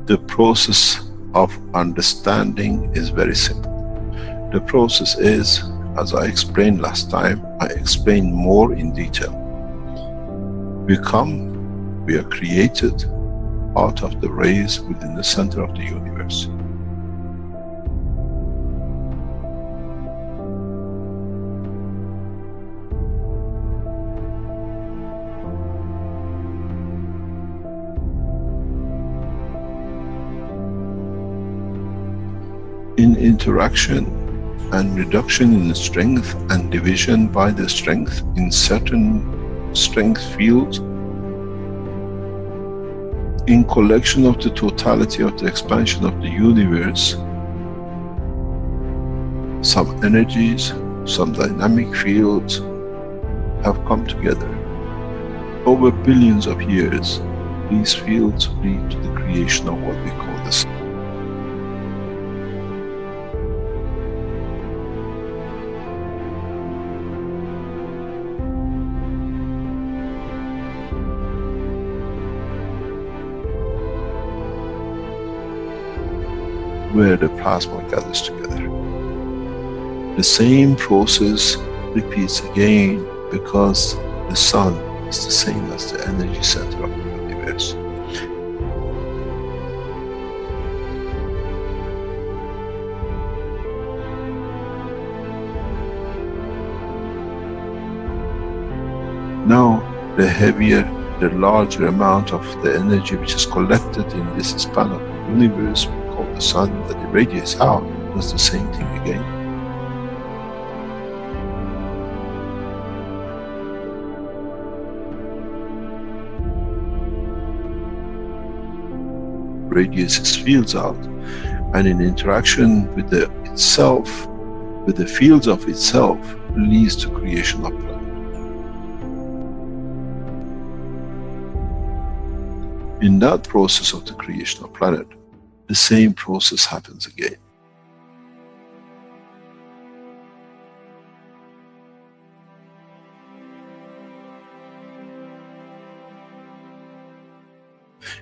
The process of understanding is very simple. The process is, as I explained last time, I explained more in detail. We are created out of the rays within the center of the universe. In interaction and reduction in strength and division by the strength in certain strength fields, in collection of the totality of the expansion of the universe, some energies, some dynamic fields have come together. Over billions of years, these fields lead to the creation of what we call the sun. Where the plasma gathers together. The same process repeats again because the sun is the same as the energy center of the universe. Now, the heavier, the larger amount of the energy which is collected in this span of the universe, called the sun, that irradiates out, does the same thing again. Radiates its fields out, and in interaction with the itself, with the fields of itself, leads to creation of planet. In that process of the creation of planet, the same process happens again.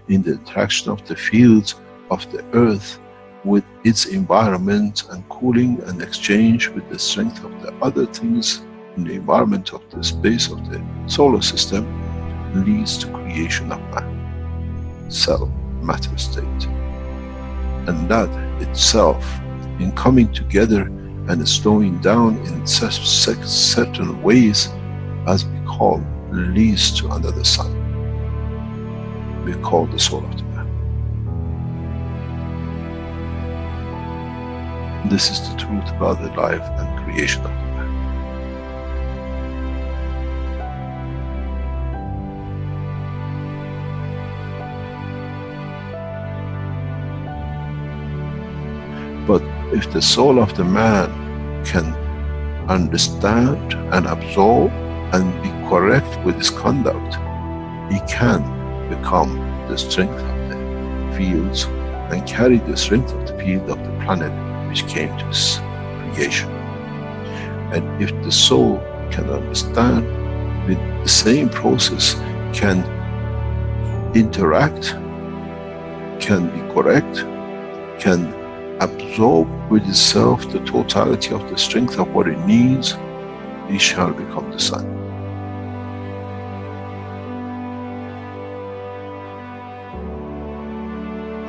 In the interaction of the fields of the earth with its environment and cooling and exchange with the strength of the other things in the environment of the space of the solar system, leads to creation of man, cell, matter state. And that itself, in coming together and slowing down in certain ways, as we call, leads to another sun. We call the soul of the man. This is the truth about the life and creation of the man. But if the soul of the man can understand and absorb and be correct with his conduct, he can become the strength of the fields and carry the strength of the field of the planet which came to this creation. And if the soul can understand with the same process, can interact, can be correct, can absorb with itself the totality of the strength of what it needs, he shall become the sun.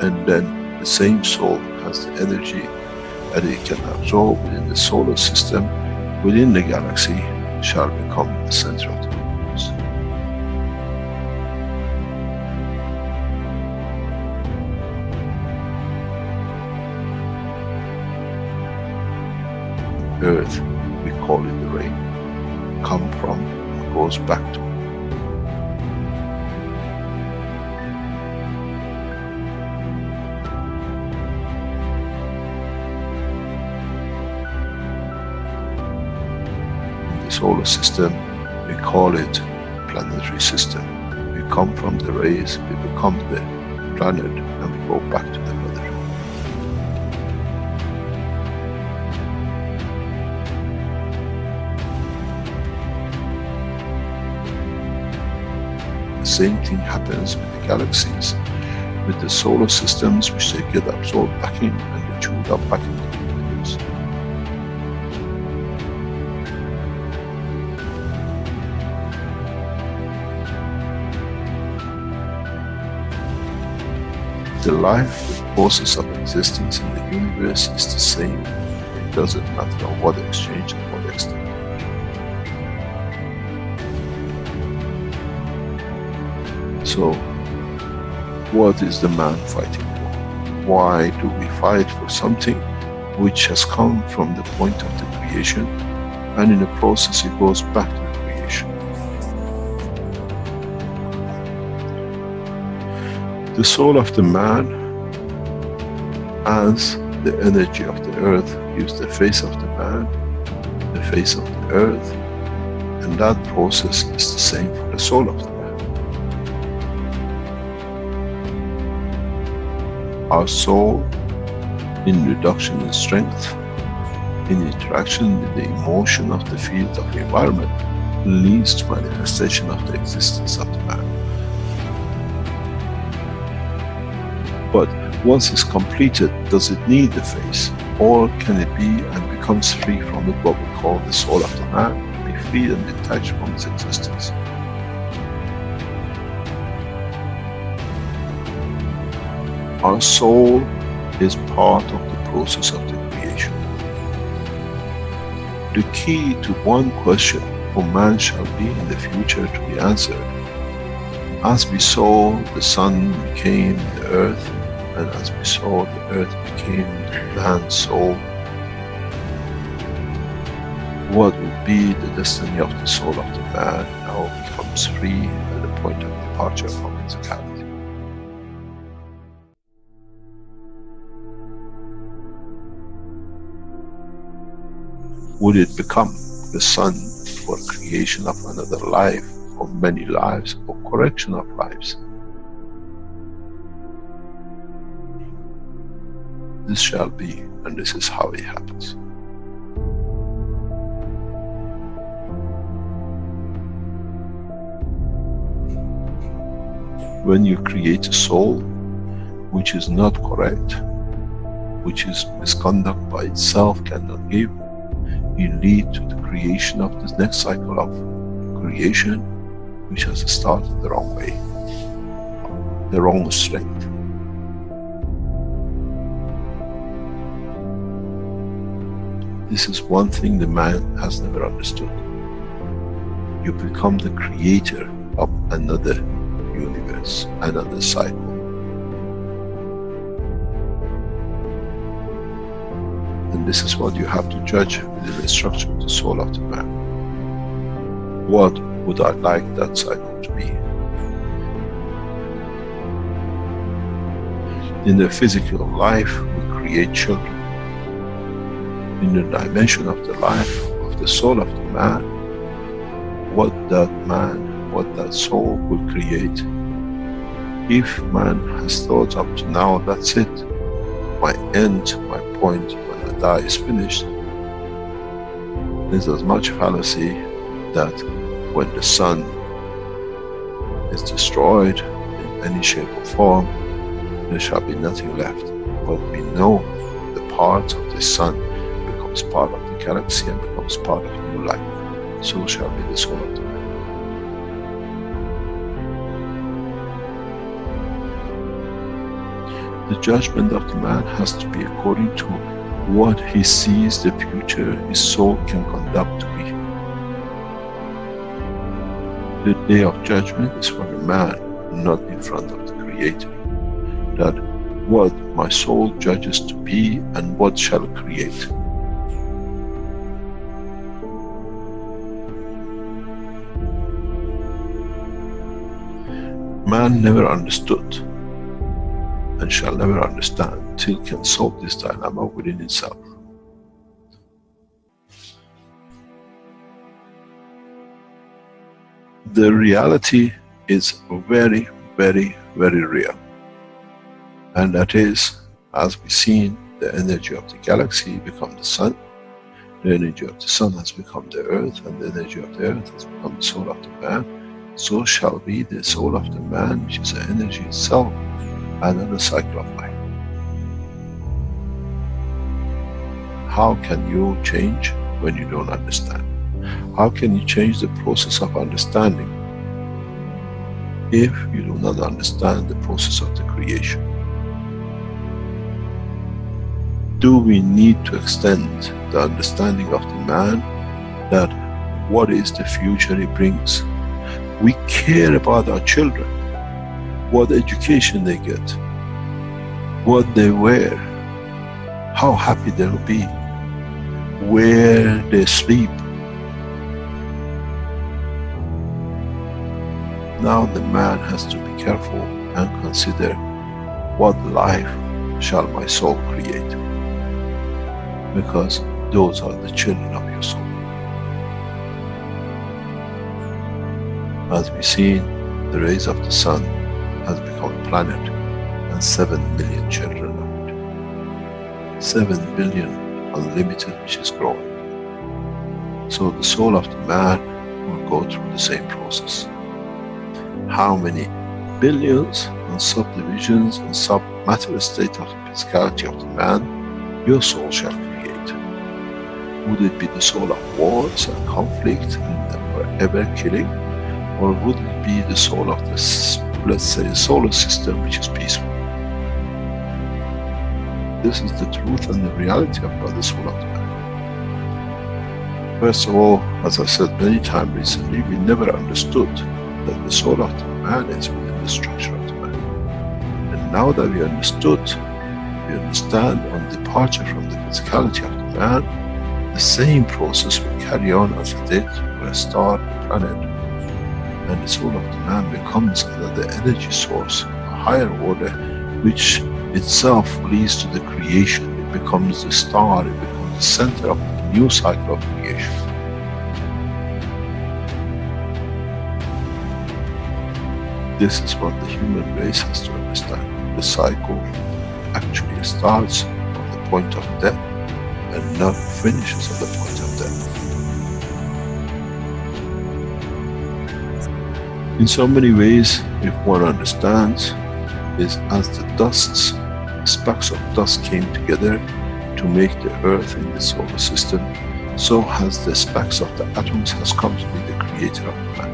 And then the same soul has the energy that it can absorb within the solar system, within the galaxy, shall become the center of the universe. Earth, we call it the rain, come from and goes back to. In the solar system, we call it planetary system. We come from the rays, we become the planet, and we go back to the mother. The same thing happens with the galaxies. with the solar systems which they get absorbed back in and they chewed up back into the universe. The life, the process of existence in the universe is the same. It doesn't matter on what exchange and what extent. So, what is the man fighting for? Why do we fight for something which has come from the point of the creation, and in the process it goes back to the creation? The soul of the man, as the energy of the earth, gives the face of the man, the face of the earth, and that process is the same for the soul of the man. Our soul, in reduction in strength, in interaction with the emotion of the field of the environment, leads to manifestation of the existence of the man. But once it's completed, does it need the face? Or can it be and becomes free from it, what we call the soul of the man, be free and detached from its existence? Our soul is part of the process of the creation. The key to one question, for man shall be in the future to be answered. As we saw the sun became the earth, and as we saw the earth became man's soul, what will be the destiny of the soul of the man now becomes free at the point of departure from physicality? Would it become the sun for creation of another life, or many lives, or correction of lives? This shall be, and this is how it happens. When you create a soul which is not correct, which is misconduct by itself cannot give, you lead to the creation of this next cycle of creation, which has started the wrong way, the wrong strength. This is one thing the man has never understood. You become the creator of another universe, another cycle. And this is what you have to judge within the structure of the soul of the man. What would I like that cycle to be? In the physical life, we create children. In the dimension of the life of the soul of the man, what that soul will create. If man has thought up to now, that's it, my end, my point, when I die is finished, there's as much fallacy that when the sun is destroyed in any shape or form, there shall be nothing left. But we know the part of the sun becomes part of the galaxy and becomes part of new life. So shall be the soul of the man. The judgment of the man has to be according to what he sees the future his soul can conduct to be. The day of judgment is for the man, not in front of the Creator. That what my soul judges to be and what shall create. Man never understood and shall never understand till can solve this dilemma within itself. The reality is very, very, very real. And that is, as we've seen, the energy of the galaxy become the sun, the energy of the sun has become the earth, and the energy of the earth has become the soul of the man. So shall be the soul of the man, which is the energy itself, another cycle of life. How can you change when you don't understand? How can you change the process of understanding if you do not understand the process of the creation? Do we need to extend the understanding of the man that what is the future he brings? We care about our children, what education they get, what they wear, how happy they'll be, where they sleep. Now the man has to be careful and consider, what life shall my soul create? Because those are the children of your soul. As we see, the rays of the sun has become a planet and 7 billion children of it. 7 billion unlimited, which is growing. So the soul of the man will go through the same process. How many billions and subdivisions and sub-matter state of the physicality of the man your soul shall create? Would it be the soul of wars and conflict and forever killing? Or would it be the soul of this, let's say, solar system, which is peaceful? This is the truth and the reality about the soul of the man. First of all, as I said many times recently, we never understood that the soul of the man is within the structure of the man. And now that we understood, we understand on departure from the physicality of the man, the same process will carry on as it did for a star, a planet. And the soul of the man becomes another energy source, a higher order, which itself leads to the creation. It becomes the star, it becomes the center of a new cycle of creation. This is what the human race has to understand. The cycle actually starts from the point of death and not finishes at the point of death. In so many ways, if one understands, is as the dusts, specks of dust came together to make the earth in the solar system, so has the specks of the atoms has come to be the creator of the man.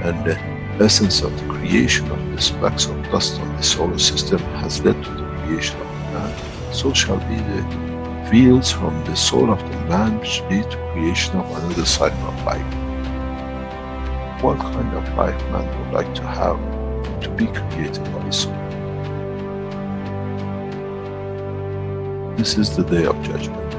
And the essence of the creation of the specks of dust on the solar system has led to the creation of the man. So shall be the fields from the soul of the man which lead to creation of another cycle of life. What kind of life man would like to have to be created by his soul? This is the day of judgment.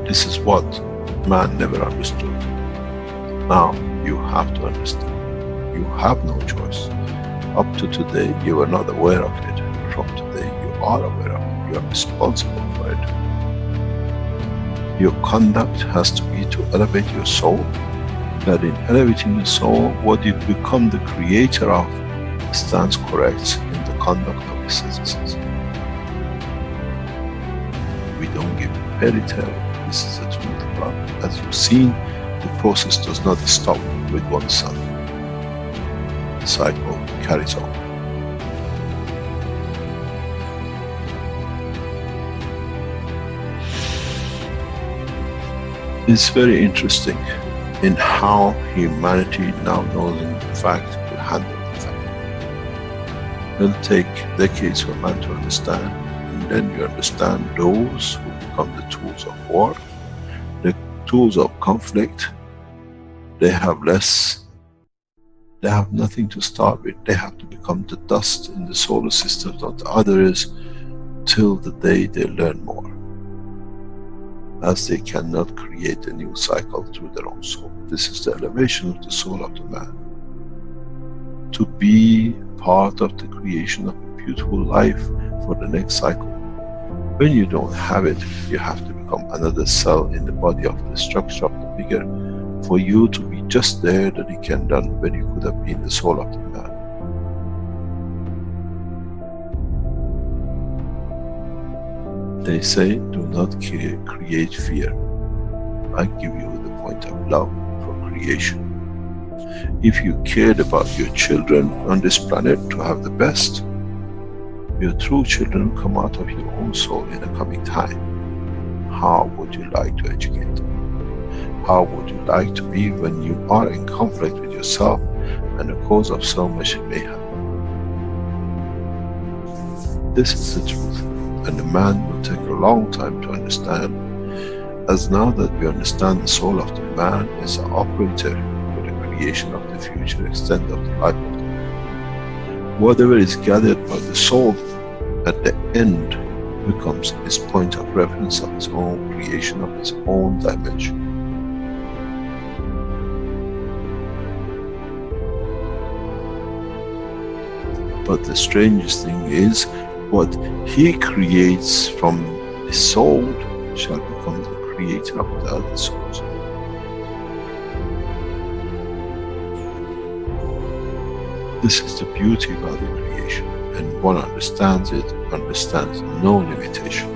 This is what man never understood. Now you have to understand. You have no choice. Up to today you were not aware of it. From today you are aware of it. You are responsible for it. Your conduct has to be to elevate your soul. That in elevating the soul, what you become the creator of stands correct in the conduct of the citizens. We don't give fairy tale. This is the truth about it. As you've seen, the process does not stop with one sun. The cycle carries on. It's very interesting in how humanity now knows in fact to handle the fact. It'll take decades for man to understand, and then you understand those who become the tools of war, the tools of conflict. They have less, they have nothing to start with. They have to become the dust in the solar system of the others till the day they learn more, as they cannot create a new cycle through their own soul. This is the elevation of the soul of the man. To be part of the creation of a beautiful life for the next cycle. When you don't have it, you have to become another cell in the body of the structure of the bigger, for you to be just there that it can done when you could have been the soul of the man. They say, do not create fear. I give you the point of love for creation. If you cared about your children on this planet to have the best, your true children come out of your own soul in the coming time. How would you like to educate them? How would you like to be when you are in conflict with yourself and the cause of so much mayhem? This is the truth, and the man will take a long time to understand, as now that we understand the soul of the man is the operator for the creation of the future extent of the life of the man. Whatever is gathered by the soul at the end becomes his point of reference of his own creation, of his own dimension. But the strangest thing is, what he creates from his soul shall become the creator of the other souls. This is the beauty about the creation, and one understands it, understands no limitation.